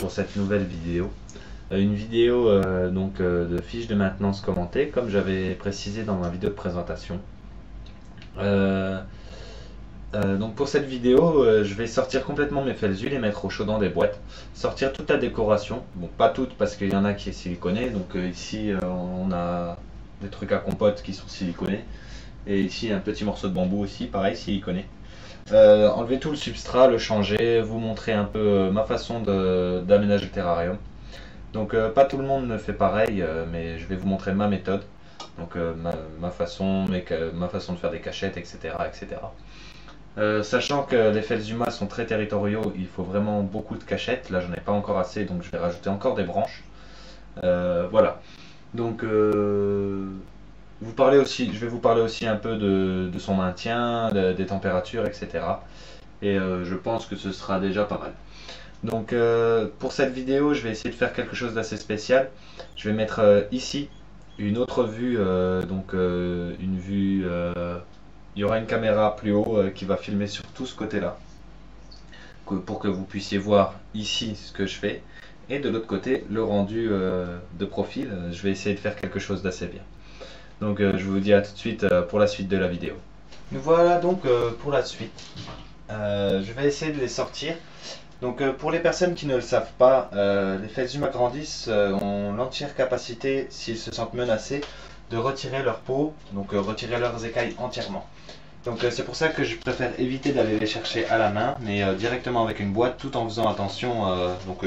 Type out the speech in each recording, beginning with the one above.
sur cette nouvelle vidéo. Une vidéo de fiches de maintenance commentées, comme j'avais précisé dans ma vidéo de présentation. Donc pour cette vidéo, je vais sortir complètement mes felzus, les mettre au chaud dans des boîtes, sortir toute la décoration, bon pas toutes parce qu'il y en a qui est siliconée, donc ici on a des trucs à compote qui sont siliconés, et ici un petit morceau de bambou aussi, pareil siliconé. Enlever tout le substrat, le changer, vous montrer un peu ma façon d'aménager le terrarium. Donc pas tout le monde ne fait pareil, mais je vais vous montrer ma méthode, donc ma façon de faire des cachettes, etc. etc. Sachant que les felzuma sont très territoriaux, il faut vraiment beaucoup de cachettes. Là j'en ai pas encore assez, donc je vais rajouter encore des branches. Voilà. Donc je vais vous parler aussi un peu de son maintien, des températures, etc. Et je pense que ce sera déjà pas mal. Donc pour cette vidéo, je vais essayer de faire quelque chose d'assez spécial. Je vais mettre ici une autre vue, une vue... il y aura une caméra plus haut qui va filmer sur tout ce côté-là, pour que vous puissiez voir ici ce que je fais. Et de l'autre côté, le rendu de profil. Je vais essayer de faire quelque chose d'assez bien. Donc je vous dis à tout de suite pour la suite de la vidéo. Nous voilà donc pour la suite. Je vais essayer de les sortir. Donc pour les personnes qui ne le savent pas, les felzuma grandis ont l'entière capacité, s'ils se sentent menacés, de retirer leur peau, donc retirer leurs écailles entièrement. Donc c'est pour ça que je préfère éviter d'aller les chercher à la main, mais directement avec une boîte, tout en faisant attention, donc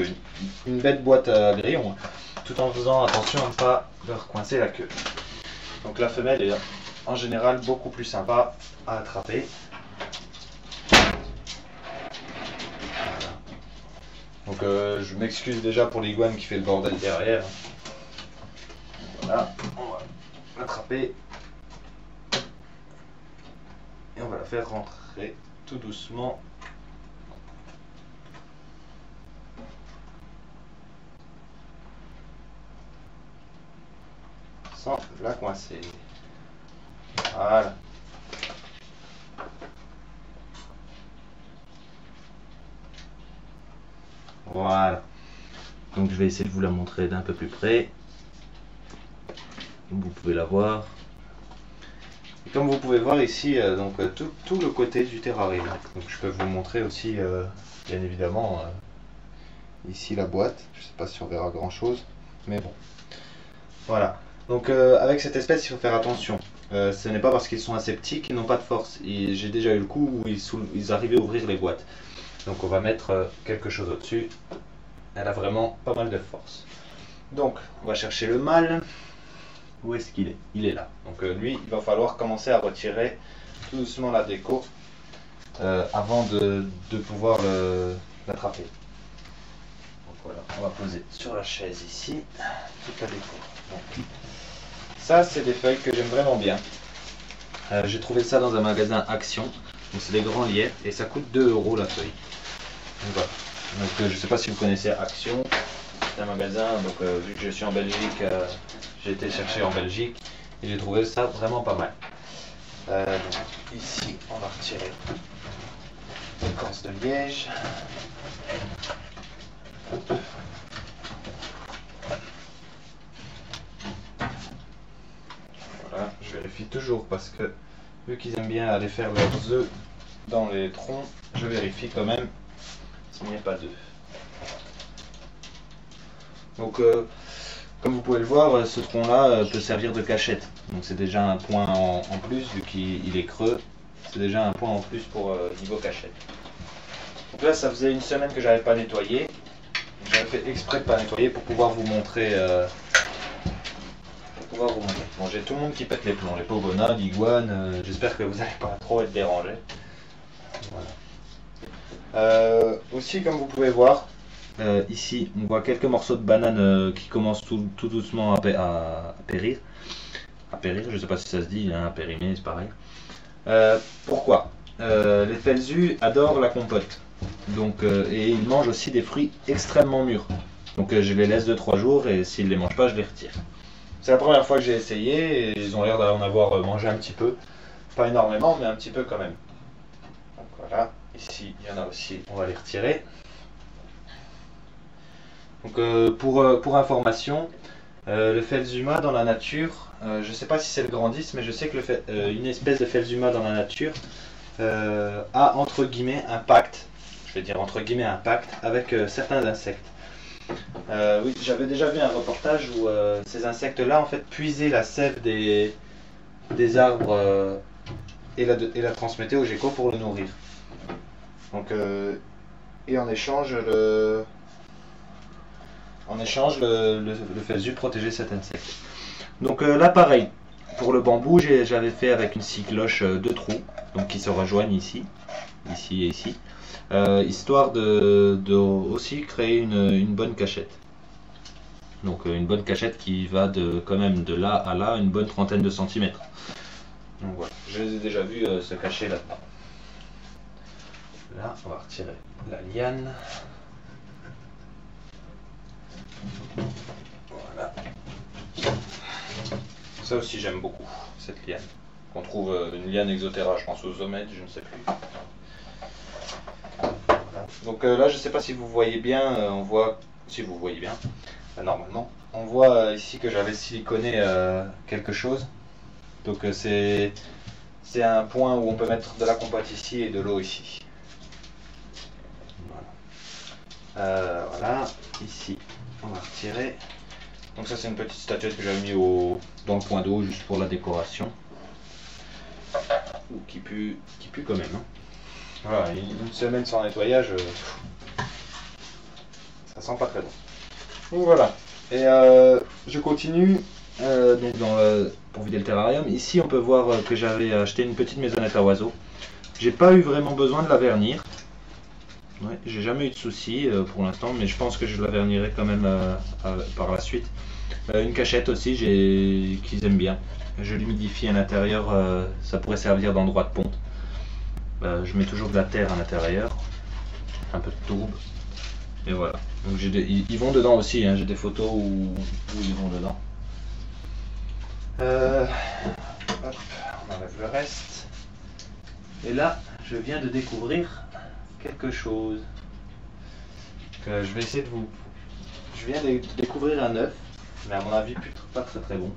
une bête boîte à grillon, tout en faisant attention à ne pas leur coincer la queue. Donc la femelle est en général beaucoup plus sympa à attraper. Donc je m'excuse déjà pour l'iguane qui fait le bordel derrière. Voilà, on va l'attraper. Et on va la faire rentrer tout doucement. Sans la coincer. Voilà. Voilà. Donc je vais essayer de vous la montrer d'un peu plus près. Comme vous pouvez la voir. Et comme vous pouvez voir ici, tout le côté du terrarium. Donc je peux vous montrer aussi, bien évidemment, ici la boîte. Je ne sais pas si on verra grand chose, mais bon. Voilà. Donc avec cette espèce, il faut faire attention. Ce n'est pas parce qu'ils sont aseptiques qu'ils n'ont pas de force. J'ai déjà eu le coup où ils arrivaient à ouvrir les boîtes. Donc on va mettre quelque chose au-dessus. Elle a vraiment pas mal de force. Donc on va chercher le mâle. Où est-ce qu'il est? Il est là. Donc lui, il va falloir commencer à retirer tout doucement la déco avant de pouvoir l'attraper. Donc voilà, on va poser sur la chaise ici toute la déco. Donc, ça, c'est des feuilles que j'aime vraiment bien. J'ai trouvé ça dans un magasin Action. Donc c'est des grands lièvres et ça coûte 2 € la feuille. Donc voilà. Donc je ne sais pas si vous connaissez Action. C'est un magasin, donc vu que je suis en Belgique, j'ai été chercher en Belgique et j'ai trouvé ça vraiment pas mal. Donc ici, on va retirer l'écorce de liège. Voilà, je vérifie toujours parce que vu qu'ils aiment bien aller faire leurs œufs dans les troncs, je vérifie quand même s'il n'y a pas d'œufs. Donc comme vous pouvez le voir, ce tronc là peut servir de cachette. Donc c'est déjà un point en plus, vu qu'il est creux. C'est déjà un point en plus pour niveau cachette. Donc là ça faisait une semaine que j'avais pas nettoyé. J'avais fait exprès de pas nettoyer pour pouvoir vous montrer. Bon, j'ai tout le monde qui pète les plombs, les pogonades, l'iguane. J'espère que vous n'allez pas trop être dérangés. Voilà. Aussi comme vous pouvez voir, ici on voit quelques morceaux de banane qui commencent tout doucement à périr. À périr, je sais pas si ça se dit, hein, à périmer, c'est pareil. Pourquoi les felzus adorent la compote. Donc, et ils mangent aussi des fruits extrêmement mûrs. Donc je les laisse 2-3 jours et s'ils ne les mangent pas, je les retire. C'est la première fois que j'ai essayé et ils ont l'air d'en avoir mangé un petit peu. Pas énormément, mais un petit peu quand même. Donc voilà, ici il y en a aussi, on va les retirer. Donc pour information, le Phelsuma dans la nature, je ne sais pas si c'est le grand 10, mais je sais que une espèce de Phelsuma dans la nature a entre guillemets un pacte, je vais dire entre guillemets un pacte avec certains insectes. Oui, j'avais déjà vu un reportage où ces insectes-là en fait puisaient la sève des arbres et la transmettaient au gecko pour le nourrir. Donc, et en échange, le Phelsu protégeait cet insecte. Donc là pareil, pour le bambou j'avais fait avec une scie cloche deux trous, donc qui se rejoignent ici et ici, histoire de aussi créer une bonne cachette. Donc une bonne cachette qui va quand même de là à là une bonne trentaine de centimètres. Donc voilà, je les ai déjà vus se cacher là-dedans. Là, on va retirer la liane. Voilà. Ça aussi j'aime beaucoup, cette liane. On trouve une liane exoterra, je pense aux omèdes, je ne sais plus. Voilà. Donc là, je ne sais pas si vous voyez bien, on voit, si vous voyez bien, normalement, on voit ici que j'avais siliconé quelque chose. Donc c'est un point où on peut mettre de la compote ici et de l'eau ici. Voilà. Voilà, ici, on va retirer. Donc ça c'est une petite statuette que j'avais mis dans le point d'eau juste pour la décoration. Qui pue quand même. Hein. Voilà, une semaine sans nettoyage, ça sent pas très bon. Donc voilà. Et je continue donc pour vider le terrarium. Ici on peut voir que j'avais acheté une petite maisonnette à oiseaux. J'ai pas eu vraiment besoin de la vernir. Ouais, j'ai jamais eu de soucis pour l'instant, mais je pense que je la vernirai quand même par la suite. Une cachette aussi qu'ils aiment bien. Je l'humidifie à l'intérieur, ça pourrait servir d'endroit de ponte. Je mets toujours de la terre à l'intérieur, un peu de tourbe, et voilà. Donc ils vont dedans aussi, hein. J'ai des photos où ils vont dedans. Hop, on enlève le reste. Et là, je viens de découvrir quelque chose. Je vais essayer de vous... Je viens de découvrir un œuf, mais à mon avis pas très très bon.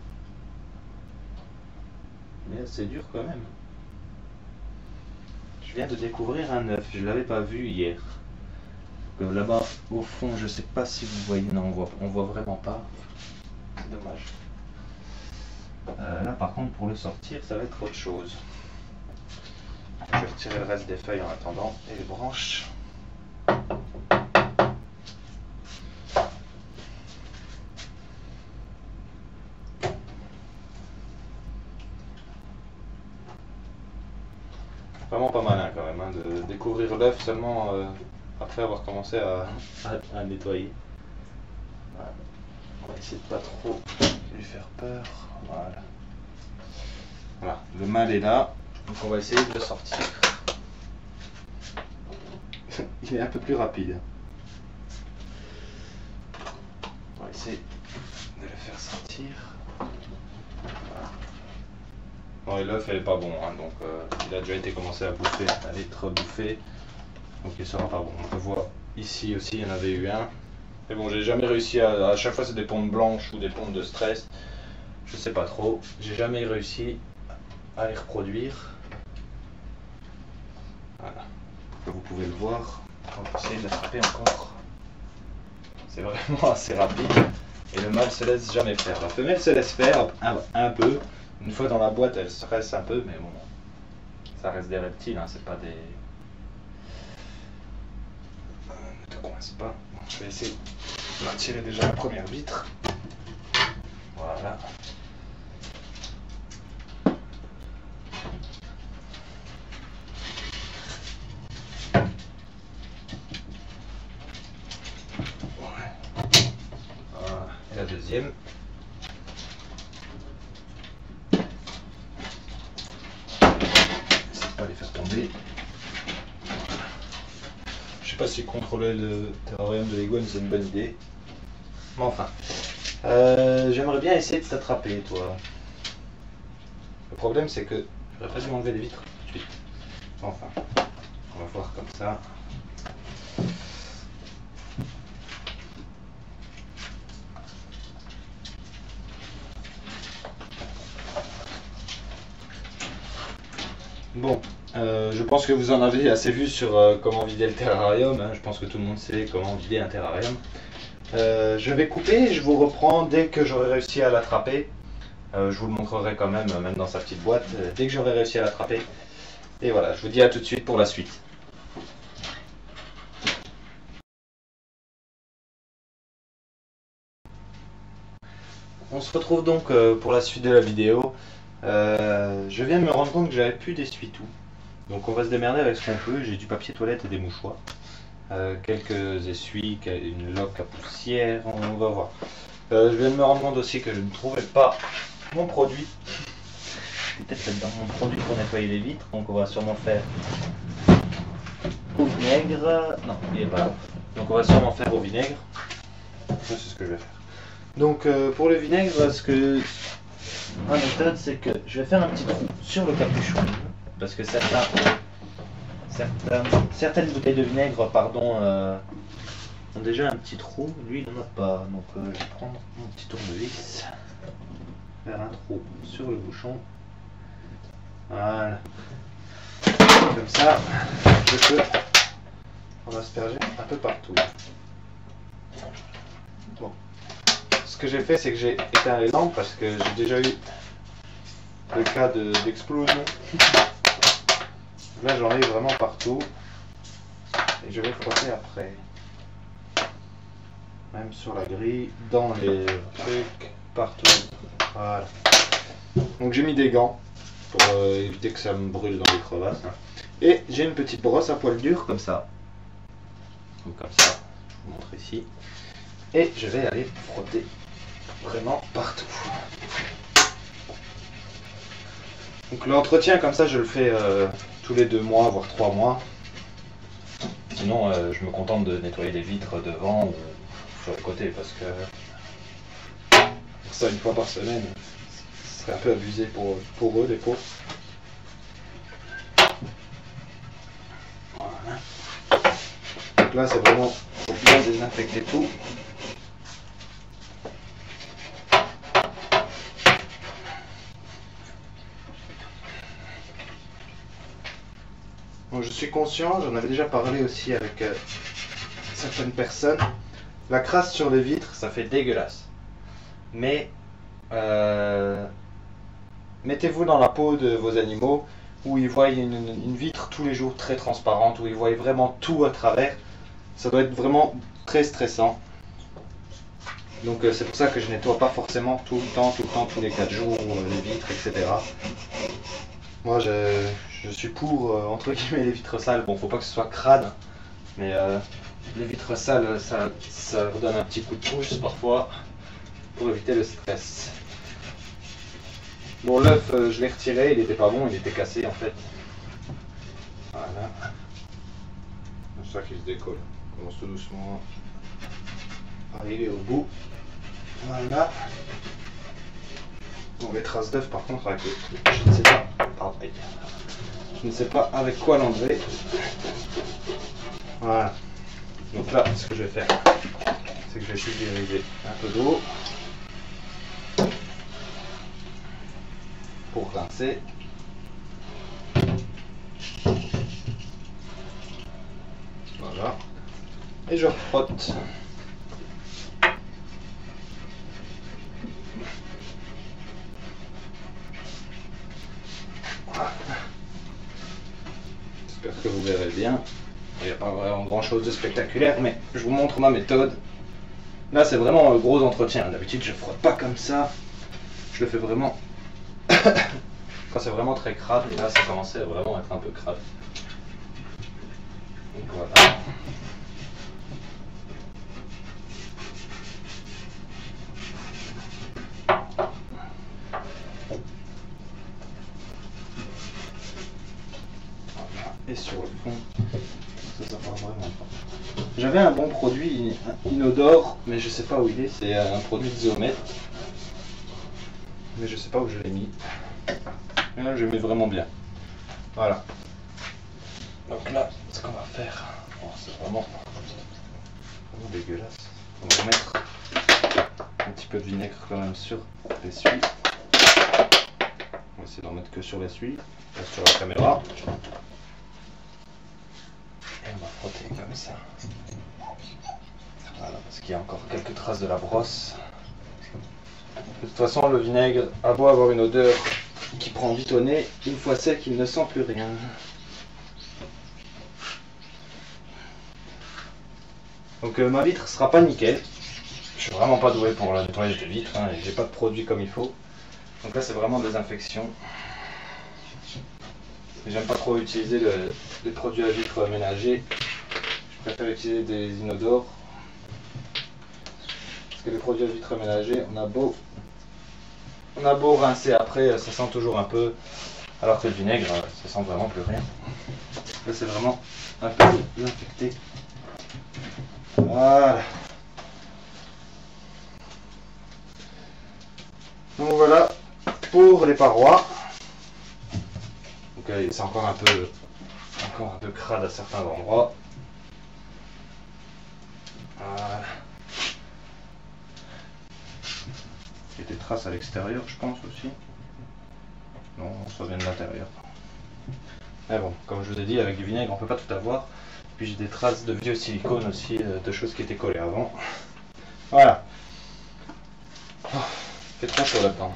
Mais c'est dur quand même. Je viens de découvrir un œuf, je ne l'avais pas vu hier. Là-bas au fond, je ne sais pas si vous voyez, non on voit vraiment pas. C'est dommage. Là par contre pour le sortir ça va être autre chose. Je vais retirer le reste des feuilles en attendant et les branches. Vraiment pas malin quand même, hein, de découvrir l'œuf seulement après avoir commencé à nettoyer. Voilà. On va essayer de pas trop lui faire peur. Voilà. Voilà, le mâle est là, donc on va essayer de le sortir. Il est un peu plus rapide. On va essayer de le faire sortir. Bon, et l'œuf elle est pas bon, hein, donc il a déjà été commencé à bouffer, à être bouffé, donc il sera pas bon. On peut voir ici aussi il y en avait eu un. Mais bon, j'ai jamais réussi à chaque fois c'est des pontes blanches ou des pontes de stress, je sais pas trop. J'ai jamais réussi à les reproduire. Voilà, comme vous pouvez le voir, on va essayer de l'attraper encore. C'est vraiment assez rapide et le mâle se laisse jamais faire. La femelle se laisse faire un peu. Une fois dans la boîte, elle stresse un peu, mais bon, ça reste des reptiles, hein, c'est pas des... Ne te coince pas. Je vais essayer de retirer déjà la première vitre. Voilà. Voilà. Et la deuxième. Pas les faire tomber. Je sais pas si contrôler le terrarium de l'iguane c'est une bonne idée. Mais enfin. J'aimerais bien essayer de t'attraper toi. Le problème c'est que j'aurais pas dû m'enlever les vitres tout de suite. Enfin. On va voir comme ça. Bon, je pense que vous en avez assez vu sur comment vider le terrarium, hein. Je pense que tout le monde sait comment vider un terrarium. Je vais couper et je vous reprends dès que j'aurai réussi à l'attraper. Je vous le montrerai quand même, même dans sa petite boîte, dès que j'aurai réussi à l'attraper. Et voilà, je vous dis à tout de suite pour la suite. On se retrouve donc pour la suite de la vidéo. Je viens de me rendre compte que j'avais plus d'essuie-tout. Donc on va se démerder avec ce qu'on peut. J'ai du papier toilette et des mouchoirs. Quelques essuies, une loque à poussière, on va voir. Je viens de me rendre compte aussi que je ne trouvais pas mon produit. Peut-être dans mon produit pour nettoyer les vitres. Donc on va sûrement faire au vinaigre. Non, il est pas là. Donc on va sûrement faire au vinaigre. C'est ce que je vais faire. Donc pour le vinaigre, ma méthode c'est que je vais faire un petit trou sur le capuchon parce que certaines bouteilles de vinaigre ont déjà un petit trou, lui il n'en a pas. Donc je vais prendre mon petit tournevis, faire un trou sur le bouchon. Voilà. Comme ça, je peux en asperger un peu partout. Bon. Ce que j'ai fait, c'est que j'ai éteint les lampes parce que j'ai déjà eu le cas d'explosion. Là, j'en ai vraiment partout et je vais frotter après. Même sur la grille, dans les trucs, partout. Voilà. Donc j'ai mis des gants pour éviter que ça me brûle dans les crevasses. Et j'ai une petite brosse à poil dur comme ça. Donc comme ça, je vous montre ici. Et je vais aller frotter vraiment partout. Donc l'entretien comme ça je le fais tous les 2 mois voire 3 mois. Sinon je me contente de nettoyer les vitres devant ou sur le côté parce que ça une fois par semaine ce serait un peu abusé pour eux les pauvres. Voilà. Donc là c'est vraiment pour bien désinfecter tout. Bon, je suis conscient, j'en avais déjà parlé aussi avec certaines personnes. La crasse sur les vitres, ça fait dégueulasse. Mais mettez-vous dans la peau de vos animaux où ils voient une vitre tous les jours très transparente, où ils voient vraiment tout à travers. Ça doit être vraiment très stressant. Donc c'est pour ça que je nettoie pas forcément tout le temps, tous les 4 jours, les vitres, etc. Moi je suis pour, entre guillemets, les vitres sales. Bon, faut pas que ce soit crade, mais les vitres sales, ça redonne un petit coup de pouce parfois, pour éviter le stress. Bon, l'œuf, je l'ai retiré, il était pas bon, il était cassé en fait. Voilà. C'est ça qui se décolle. On commence tout doucement à arriver au bout. Voilà. Bon, les traces d'œuf par contre, avec je ne sais pas. Pardon. Je ne sais pas avec quoi l'enlever. Voilà. Donc là, ce que je vais faire, c'est que je vais pulvériser un peu d'eau pour rincer. Voilà. Et je frotte. Voilà. J'espère que vous verrez bien. Il n'y a pas vraiment grand chose de spectaculaire, mais je vous montre ma méthode. Là, c'est vraiment un gros entretien. D'habitude, je frotte pas comme ça. Je le fais vraiment quand c'est vraiment très crade. Et là, ça commençait à vraiment être un peu crade. Donc voilà. Et sur le fond, ça part vraiment pas. J'avais un bon produit inodore, mais je sais pas où il est. C'est un produit de Zoomètre, mais je sais pas où je l'ai mis. Et là, je le mets vraiment bien. Voilà. Donc là, ce qu'on va faire, oh, c'est vraiment dégueulasse. On va mettre un petit peu de vinaigre quand même sur l'essuie. essayer d'en mettre que sur l'essuie, sur la caméra. Et on va frotter comme ça. Voilà, parce qu'il y a encore quelques traces de la brosse. De toute façon, le vinaigre a beau avoir une odeur qui prend vite au nez, une fois sec, il ne sent plus rien. Donc ma vitre sera pas nickel. Je suis vraiment pas doué pour le nettoyage de vitres, hein, et j'ai pas de produit comme il faut. Donc là c'est vraiment désinfection. J'aime pas trop utiliser les produits à vitres ménagers. Je préfère utiliser des inodores. Parce que les produits à vitres ménagers, on a beau rincer après, ça sent toujours un peu. Alors que le vinaigre, ça sent vraiment plus rien. Là c'est vraiment un peu désinfecté. Voilà. Donc voilà pour les parois. Donc c'est encore un peu crade à certains endroits. Voilà. Il y a des traces à l'extérieur, je pense aussi. Non, ça vient de l'intérieur. Mais bon, comme je vous ai dit, avec du vinaigre, on peut pas tout avoir. Puis j'ai des traces de vieux silicone aussi, de choses qui étaient collées avant. Voilà. Oh, fait très chaud là-dedans.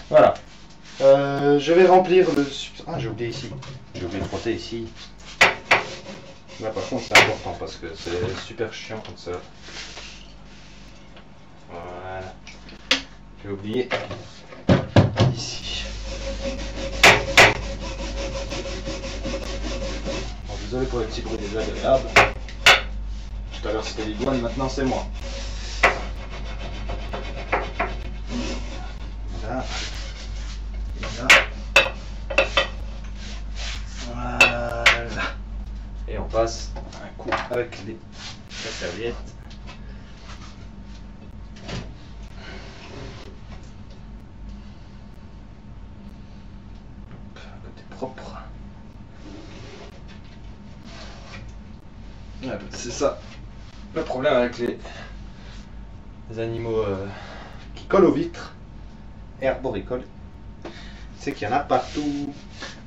Voilà. Je vais remplir le... Ah, j'ai oublié ici. J'ai oublié de frotter ici. Là par contre c'est important parce que c'est super chiant comme ça. Voilà. J'ai oublié ici. Bon, désolé pour les petits bruits désagréables. Tout à l'heure c'était l'iguane, maintenant c'est moi. Là. Et là. Voilà. Et on passe un coup avec la serviette. Côté propre. C'est ça le problème avec les animaux qui collent aux vitres et arboricoles, c'est qu'il y en a partout.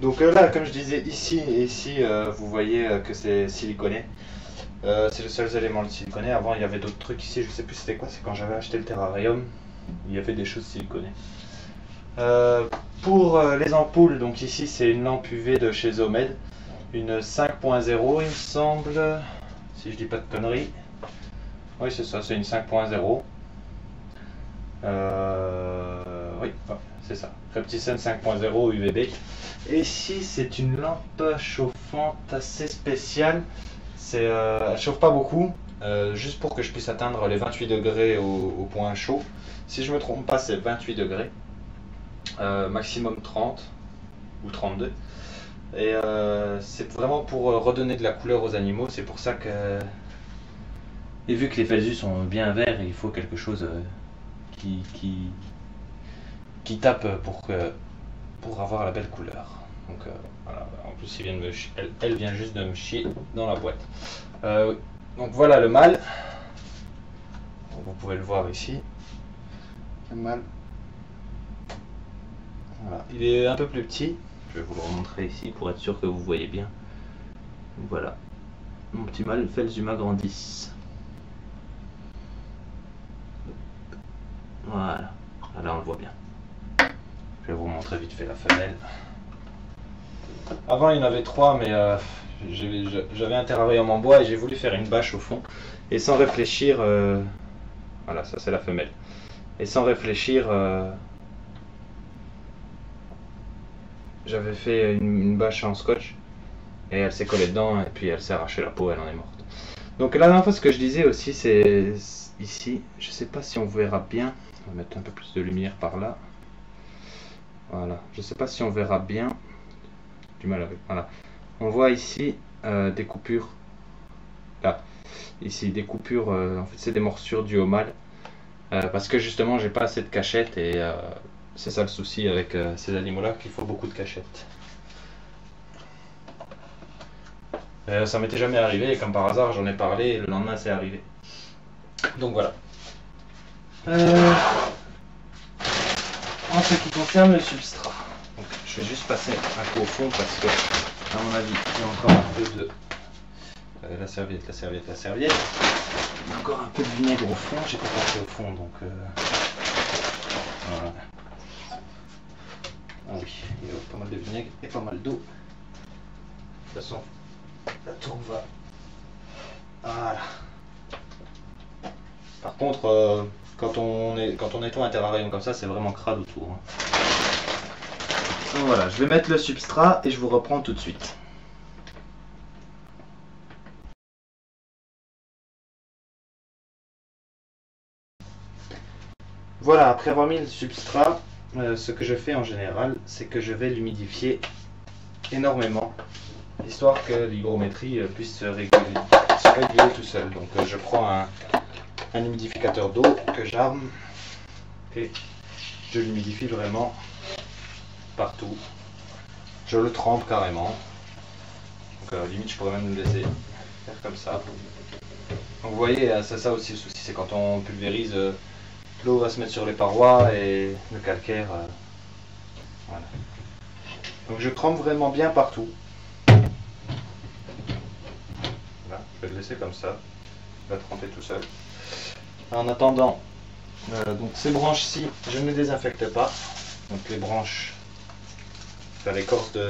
Donc là, comme je disais, ici et ici, vous voyez que c'est siliconé. C'est les seuls éléments de siliconé. Avant, il y avait d'autres trucs ici, je sais plus c'était quoi. C'est quand j'avais acheté le terrarium, il y avait des choses siliconées. Pour les ampoules, donc ici c'est une lampe UV de chez Zomed, une 5.0 il me semble, si je dis pas de conneries. Oui c'est ça, c'est une 5.0. Oui, c'est ça, Reptisen 5.0 UVB. Et ici c'est une lampe chauffante assez spéciale. Elle chauffe pas beaucoup, juste pour que je puisse atteindre les 28 degrés au point chaud. Si je me trompe pas, c'est 28 degrés. Maximum 30 ou 32. Et c'est vraiment pour redonner de la couleur aux animaux. C'est pour ça que... Et vu que les felzus sont bien verts, il faut quelque chose qui tape pour avoir la belle couleur. Donc voilà, en plus elle vient juste de me chier dans la boîte. Donc voilà le mâle. Vous pouvez le voir ici. Le mâle. Voilà. Il est un peu plus petit. Je vais vous le remontrer ici pour être sûr que vous voyez bien. Voilà. Mon petit mâle Felzuma grandis. Voilà. Là on le voit bien. Je vais vous montrer vite fait la femelle. Avant il y en avait 3 mais j'avais un terrarium en bois et j'ai voulu faire une bâche au fond. Et sans réfléchir, voilà ça c'est la femelle. Et sans réfléchir, j'avais fait une bâche en scotch. Et elle s'est collée dedans et puis elle s'est arraché la peau, elle en est morte. Donc la dernière fois ce que je disais aussi c'est ici, je sais pas si on verra bien. On va mettre un peu plus de lumière par là. Voilà, je sais pas si on verra bien. Du mal avec. Voilà. On voit ici des coupures. Là. Ici, des coupures. En fait, c'est des morsures dues au mâle. Parce que justement, j'ai pas assez de cachettes. Et c'est ça le souci avec ces animaux-là, qu'il faut beaucoup de cachettes. Ça m'était jamais arrivé. Et comme par hasard, j'en ai parlé. Et le lendemain, c'est arrivé. Donc voilà. En ce qui concerne le substrat, donc, je vais juste passer un coup au fond parce que, à mon avis, il y a encore un peu de la serviette. Il y a encore un peu de vinaigre au fond, j'ai pas passé au fond, donc voilà. Ah oui, il y a pas mal de vinaigre et pas mal d'eau. De toute façon, la tourbe va. Voilà. Par contre, quand on nettoie un terrarium comme ça, c'est vraiment crade autour. Hein. Donc voilà, je vais mettre le substrat et je vous reprends tout de suite. Voilà, après avoir mis le substrat, ce que je fais en général, c'est que je vais l'humidifier énormément, histoire que l'hygrométrie puisse se réguler tout seul. Donc je prends un humidificateur d'eau que j'arme et je l'humidifie vraiment partout. Je le trempe carrément. Donc limite je pourrais même le laisser faire comme ça. Donc vous voyez, c'est ça aussi le souci, c'est quand on pulvérise, l'eau va se mettre sur les parois et le calcaire. Voilà. Donc je trempe vraiment bien partout. Là, je vais le laisser comme ça. Il va tremper tout seul. En attendant, donc ces branches-ci, je ne les désinfecte pas. Donc les branches, enfin, l'écorce de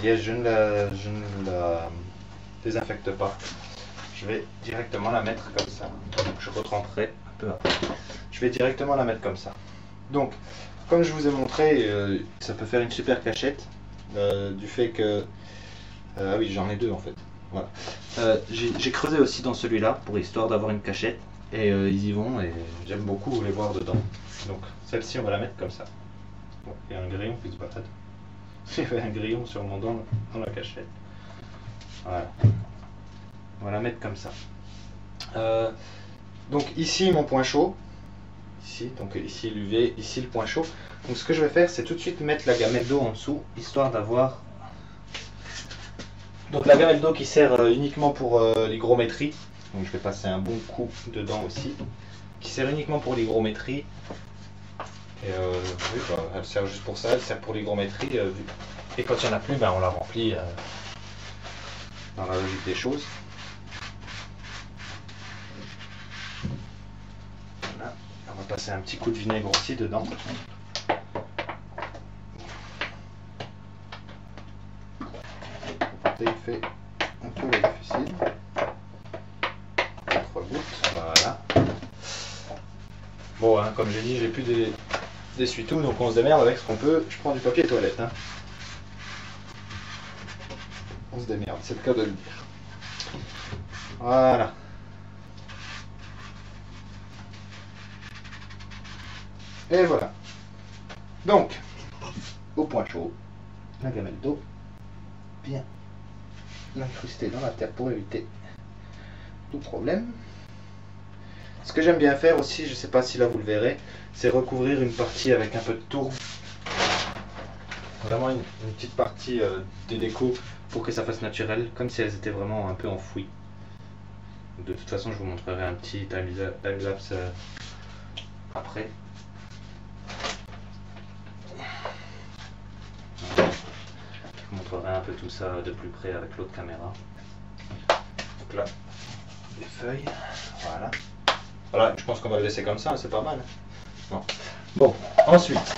liège, je ne la désinfecte pas. Je vais directement la mettre comme ça. Donc je retremperai un peu après. Je vais directement la mettre comme ça. Donc, comme je vous ai montré, ça peut faire une super cachette. Du fait que... ah oui, j'en ai deux en fait. Voilà. J'ai creusé aussi dans celui-là pour histoire d'avoir une cachette. Et ils y vont et j'aime beaucoup les voir dedans. Donc celle-ci on va la mettre comme ça. Bon, il y a un grillon qui se balade. Il y avait un grillon sûrement dans la cachette. Voilà. On va la mettre comme ça. Donc ici mon point chaud. Ici, donc ici l'UV, ici le point chaud. Donc ce que je vais faire, c'est tout de suite mettre la gamelle d'eau en dessous, histoire d'avoir... Donc la gamelle d'eau qui sert uniquement pour l'hygrométrie. Donc je vais passer un bon coup dedans aussi. Qui sert uniquement pour l'hygrométrie. Et oui, bah, elle sert juste pour ça, elle sert pour l'hygrométrie. Et quand il n'y en a plus, ben, on la remplit dans la logique des choses. Voilà. On va passer un petit coup de vinaigre aussi dedans. Et il fait un peu difficile. 3 gouttes, voilà. Bon, hein, comme j'ai dit, j'ai plus d'essuie-tout, donc on se démerde avec ce qu'on peut. Je prends du papier toilette. Hein. On se démerde, c'est le cas de le dire. Voilà. Et voilà. Donc, au point chaud, la gamelle d'eau, bien l'incruster dans la terre pour éviter tout problème. Ce que j'aime bien faire aussi, je ne sais pas si là vous le verrez, c'est recouvrir une partie avec un peu de tourbe. Vraiment une petite partie des décos pour que ça fasse naturel, comme si elles étaient vraiment un peu enfouies. De toute façon, je vous montrerai un petit time-lapse après. Je vous montrerai un peu tout ça de plus près avec l'autre caméra. Donc là, les feuilles, voilà. Voilà, je pense qu'on va le laisser comme ça, c'est pas mal. Non. Bon, ensuite,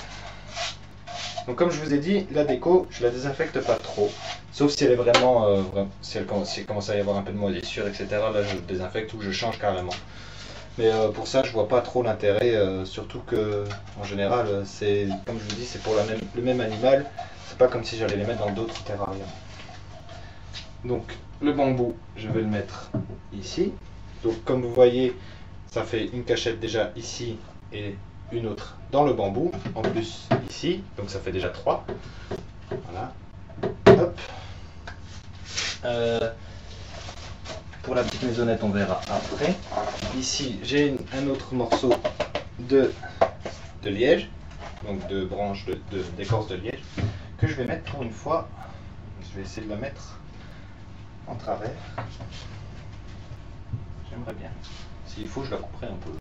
donc comme je vous ai dit, la déco, je la désinfecte pas trop. Sauf si elle est vraiment, si elle commence à y avoir un peu de moisissure, etc. Là, je désinfecte ou je change carrément. Mais pour ça, je vois pas trop l'intérêt, surtout que, en général, c'est, comme je vous dis, c'est pour le même animal. C'est pas comme si j'allais les mettre dans d'autres terrariums. Donc, le bambou, je vais le mettre ici. Donc, comme vous voyez, ça fait une cachette déjà ici et une autre dans le bambou, en plus ici, donc ça fait déjà 3. Voilà. Hop. Pour la petite maisonnette, on verra après. Ici, j'ai un autre morceau de liège, donc de branches d'écorce de liège, que je vais mettre pour une fois. Je vais essayer de la mettre en travers. J'aimerais bien. S'il faut, je la couperai un peu.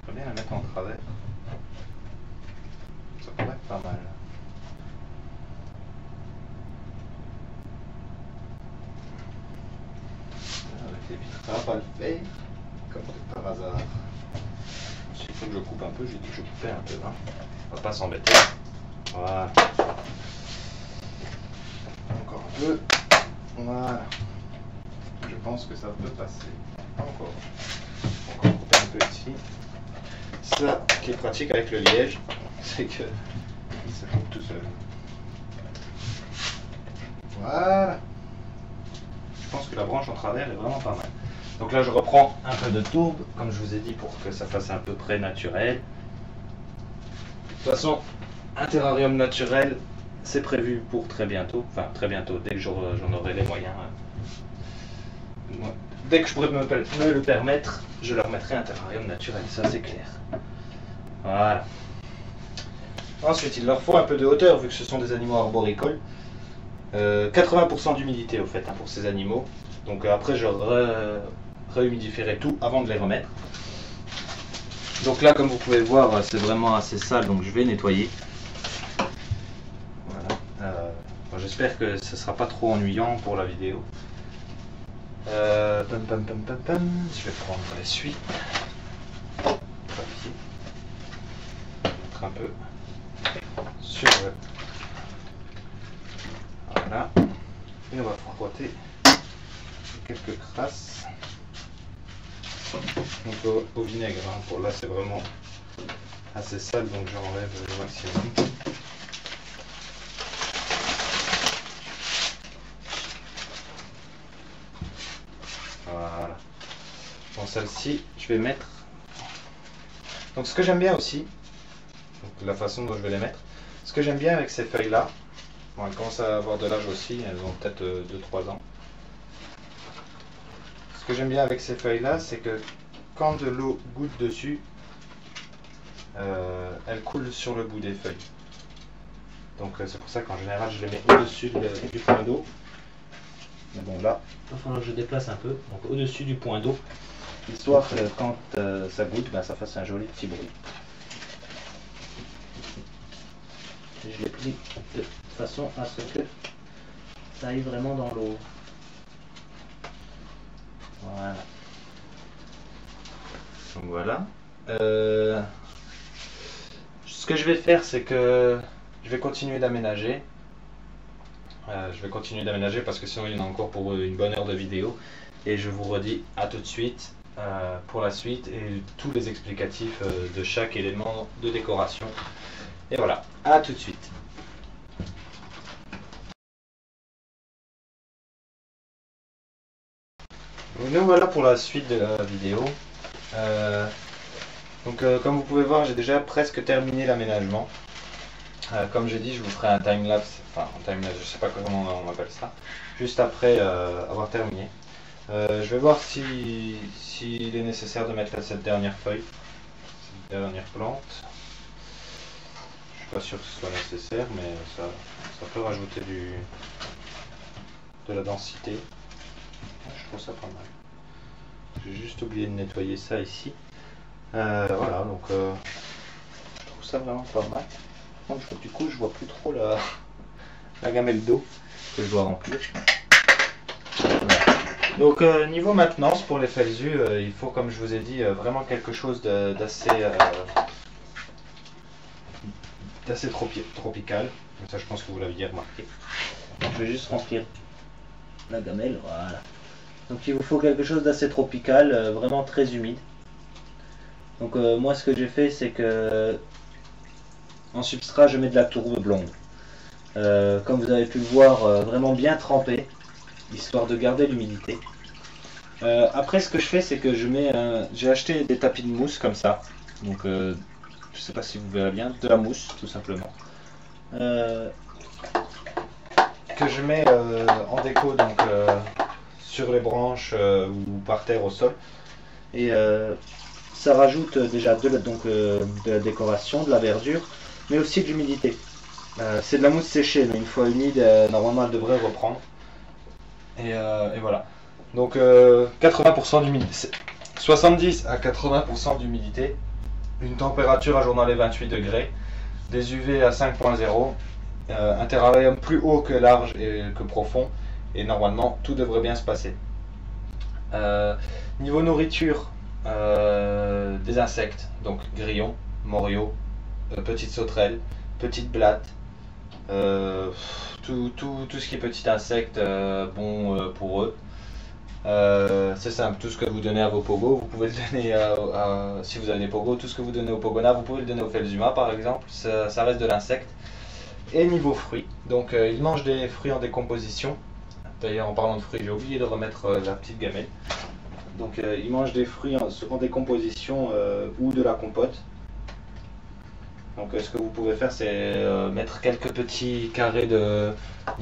J'aimerais bien la mettre en travers. Ça pourrait être pas mal. Avec les vitres, ça va pas le faire. Comme par hasard. S'il faut que je coupe un peu, j'ai dit que je coupais un peu. Hein. On va pas s'embêter. Voilà. Encore un peu. Voilà. Je pense que ça peut passer. Encore. Encore couper un peu ici. Ça qui est pratique avec le liège, c'est que ça coupe tout seul. Voilà. Je pense que la branche en travers est vraiment pas mal. Donc là je reprends un peu de tourbe, comme je vous ai dit, pour que ça fasse à peu près naturel. De toute façon, un terrarium naturel, c'est prévu pour très bientôt. Enfin très bientôt, dès que j'en aurai les moyens. Dès que je pourrai me le permettre, je leur mettrai un terrarium naturel, ça c'est clair. Voilà. Ensuite, il leur faut un peu de hauteur, vu que ce sont des animaux arboricoles. 80% d'humidité au fait, hein, pour ces animaux. Donc après, je réhumidifierai tout avant de les remettre. Donc là, comme vous pouvez le voir, c'est vraiment assez sale, donc je vais nettoyer. Voilà. J'espère que ce ne sera pas trop ennuyant pour la vidéo. Je vais prendre l'essuie. Papier. Mettre un peu sur le... Voilà. Et on va frotter quelques crasses. Donc au vinaigre. Hein. Pour là, c'est vraiment assez sale, donc j'enlève le maximum. Voilà. Dans celle-ci, je vais mettre. Donc ce que j'aime bien aussi, donc la façon dont je vais les mettre, ce que j'aime bien avec ces feuilles-là, bon, elles commencent à avoir de l'âge aussi, elles ont peut-être 2-3 ans. Ce que j'aime bien avec ces feuilles-là, c'est que quand de l'eau goutte dessus, elle coule sur le bout des feuilles. Donc c'est pour ça qu'en général, je les mets au-dessus du point d'eau. Mais bon là, il va falloir que je déplace un peu, donc au-dessus du point d'eau, histoire que quand ça goutte, ben, ça fasse un joli petit bruit. Je l'ai pris de façon à ce que ça aille vraiment dans l'eau. Voilà. Donc voilà. Ce que je vais faire, c'est que je vais continuer d'aménager. Parce que sinon il y en a encore pour une bonne heure de vidéo. Et je vous redis à tout de suite pour la suite et tous les explicatifs de chaque élément de décoration. Et voilà, à tout de suite. Donc nous voilà pour la suite de la vidéo. Comme vous pouvez voir, j'ai déjà presque terminé l'aménagement. Comme j'ai dit, je vous ferai un time-lapse, enfin un time-lapse, je sais pas comment on appelle ça, juste après avoir terminé. Je vais voir s'il est nécessaire de mettre cette dernière feuille, cette dernière plante. Je suis pas sûr que ce soit nécessaire, mais ça peut rajouter de la densité. Je trouve ça pas mal. J'ai juste oublié de nettoyer ça ici. Voilà, donc je trouve ça vraiment pas mal. Du coup, je vois plus trop la gamelle d'eau que je dois remplir. Voilà. Donc niveau maintenance pour les felsus, il faut, comme je vous ai dit, vraiment quelque chose d'assez tropical. Donc ça, je pense que vous l'aviez remarqué. Donc, je vais juste remplir la gamelle, voilà. Donc il vous faut quelque chose d'assez tropical, vraiment très humide. Donc moi ce que j'ai fait, c'est que en substrat je mets de la tourbe blonde. Comme vous avez pu le voir, vraiment bien trempée, histoire de garder l'humidité. Après ce que je fais, c'est que j'ai acheté des tapis de mousse comme ça. Donc je sais pas si vous verrez bien, de la mousse tout simplement. Que je mets en déco donc sur les branches ou par terre au sol. Et ça rajoute déjà de la décoration, de la verdure, mais aussi de l'humidité. C'est de la mousse séchée, mais une fois humide, normalement elle devrait reprendre. Et voilà. Donc 80% d'humidité, 70 à 80% d'humidité, une température à journal 28 degrés, des UV à 5.0, un terrarium plus haut que large et que profond, et normalement tout devrait bien se passer. Niveau nourriture, des insectes, donc grillons, moriots, petites sauterelles, petites blattes, tout ce qui est petit insecte, bon pour eux. C'est simple, tout ce que vous donnez à vos pogos, vous pouvez le donner si vous avez des pogos, tout ce que vous donnez aux pogona, vous pouvez le donner aux Felzuma par exemple, ça reste de l'insecte. Et niveau fruits, donc ils mangent des fruits en décomposition. D'ailleurs en parlant de fruits, j'ai oublié de remettre la petite gamelle. Donc ils mangent des fruits en décomposition ou de la compote. Donc ce que vous pouvez faire, c'est mettre quelques petits carrés de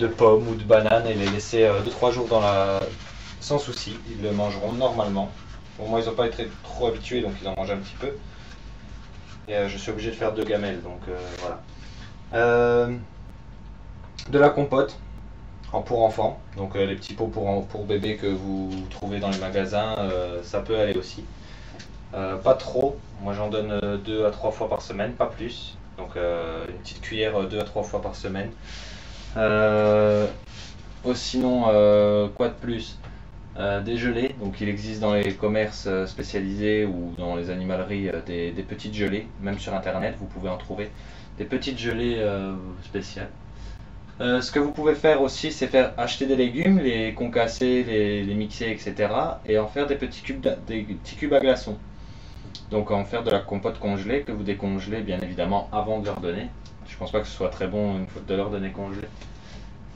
pommes ou de bananes et les laisser 2-3 jours sans souci. Ils le mangeront normalement. Bon, moi ils n'ont pas été trop habitués, donc ils en mangent un petit peu. Et je suis obligé de faire 2 gamelles, donc voilà. De la compote pour enfants, donc les petits pots pour bébés que vous trouvez dans les magasins, ça peut aller aussi. Pas trop, moi j'en donne 2 à 3 fois par semaine, pas plus. Donc une petite cuillère 2 à 3 fois par semaine. Sinon, quoi de plus? Des gelées, donc il existe dans les commerces spécialisés ou dans les animaleries des petites gelées, même sur internet vous pouvez en trouver, des petites gelées spéciales. Ce que vous pouvez faire aussi, c'est acheter des légumes, les concasser, les mixer, etc. et en faire des petits cubes à glaçons. Donc en faire de la compote congelée que vous décongelez bien évidemment avant de leur donner. Je pense pas que ce soit très bon une fois de leur donner congelé.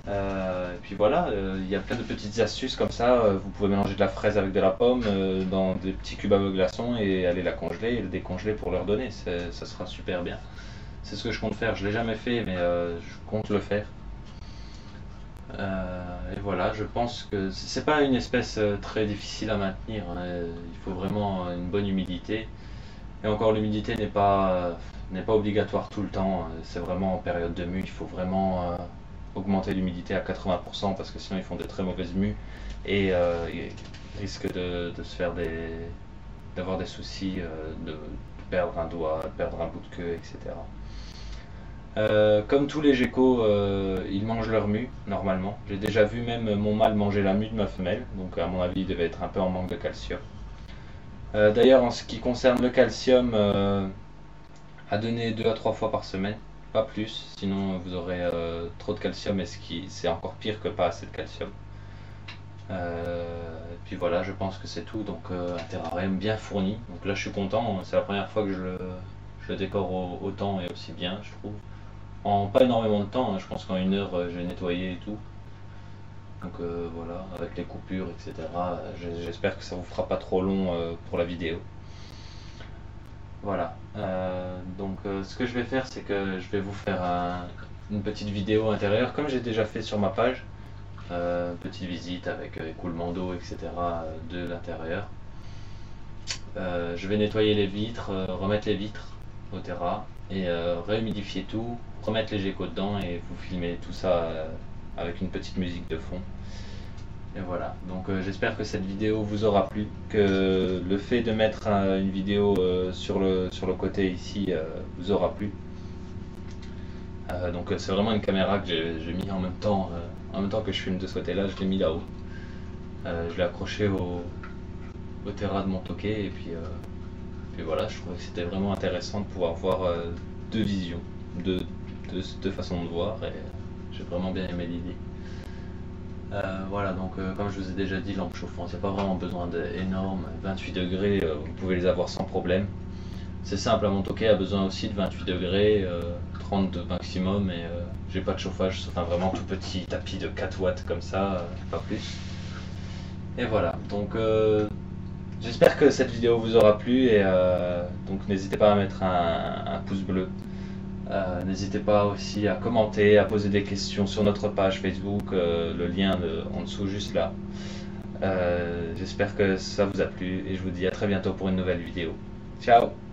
Et puis voilà, il y a plein de petites astuces comme ça. Vous pouvez mélanger de la fraise avec de la pomme dans des petits cubes à glaçons et aller la congeler et le décongeler pour leur donner. Ça sera super bien. C'est ce que je compte faire. Je l'ai jamais fait, mais je compte le faire. Et voilà, je pense que c'est pas une espèce très difficile à maintenir, hein. Il faut vraiment une bonne humidité. Et encore, l'humidité n'est pas obligatoire tout le temps. C'est vraiment en période de mue, il faut vraiment augmenter l'humidité à 80% parce que sinon ils font de très mauvaises mues et ils risquent de se faire d'avoir des soucis, de perdre un doigt, de perdre un bout de queue, etc. Comme tous les geckos, ils mangent leur mue normalement. J'ai déjà vu même mon mâle manger la mue de ma femelle, donc à mon avis il devait être un peu en manque de calcium. D'ailleurs en ce qui concerne le calcium, à donner 2 à 3 fois par semaine, pas plus, sinon vous aurez trop de calcium et c'est encore pire que pas assez de calcium. Et puis voilà, je pense que c'est tout, donc un terrarium bien fourni. Donc là je suis content, c'est la première fois que je le décore autant et aussi bien, je trouve. En pas énormément de temps, hein, je pense qu'en 1 heure j'ai nettoyé et tout. Donc voilà, avec les coupures, etc. J'espère que ça vous fera pas trop long pour la vidéo. Voilà, donc ce que je vais faire, c'est que je vais vous faire une petite vidéo intérieure, comme j'ai déjà fait sur ma page. Petite visite avec écoulement d'eau, etc. de l'intérieur. Je vais nettoyer les vitres, remettre les vitres au terra et réhumidifier tout, remettre les geckos dedans et vous filmer tout ça avec une petite musique de fond. Et voilà, donc j'espère que cette vidéo vous aura plu, que le fait de mettre une vidéo sur le côté ici vous aura plu. Donc c'est vraiment une caméra que j'ai mis en même temps que je filme de ce côté là, je l'ai mis là-haut. Je l'ai accroché au terra de mon toquet et puis voilà, je trouvais que c'était vraiment intéressant de pouvoir voir 2 visions, deux façons de voir et j'ai vraiment bien aimé l'idée. Voilà, donc comme je vous ai déjà dit, lampe chauffante, il n'y a pas vraiment besoin d'énormes, 28 degrés, vous pouvez les avoir sans problème. C'est simple, mon toquet a besoin aussi de 28 degrés, 30 maximum, et j'ai pas de chauffage, sauf un vraiment tout petit tapis de 4 watts comme ça, pas plus. Et voilà, donc j'espère que cette vidéo vous aura plu, et donc n'hésitez pas à mettre un pouce bleu. N'hésitez pas aussi à commenter, à poser des questions sur notre page Facebook, le lien en dessous juste là. J'espère que ça vous a plu et je vous dis à très bientôt pour une nouvelle vidéo. Ciao!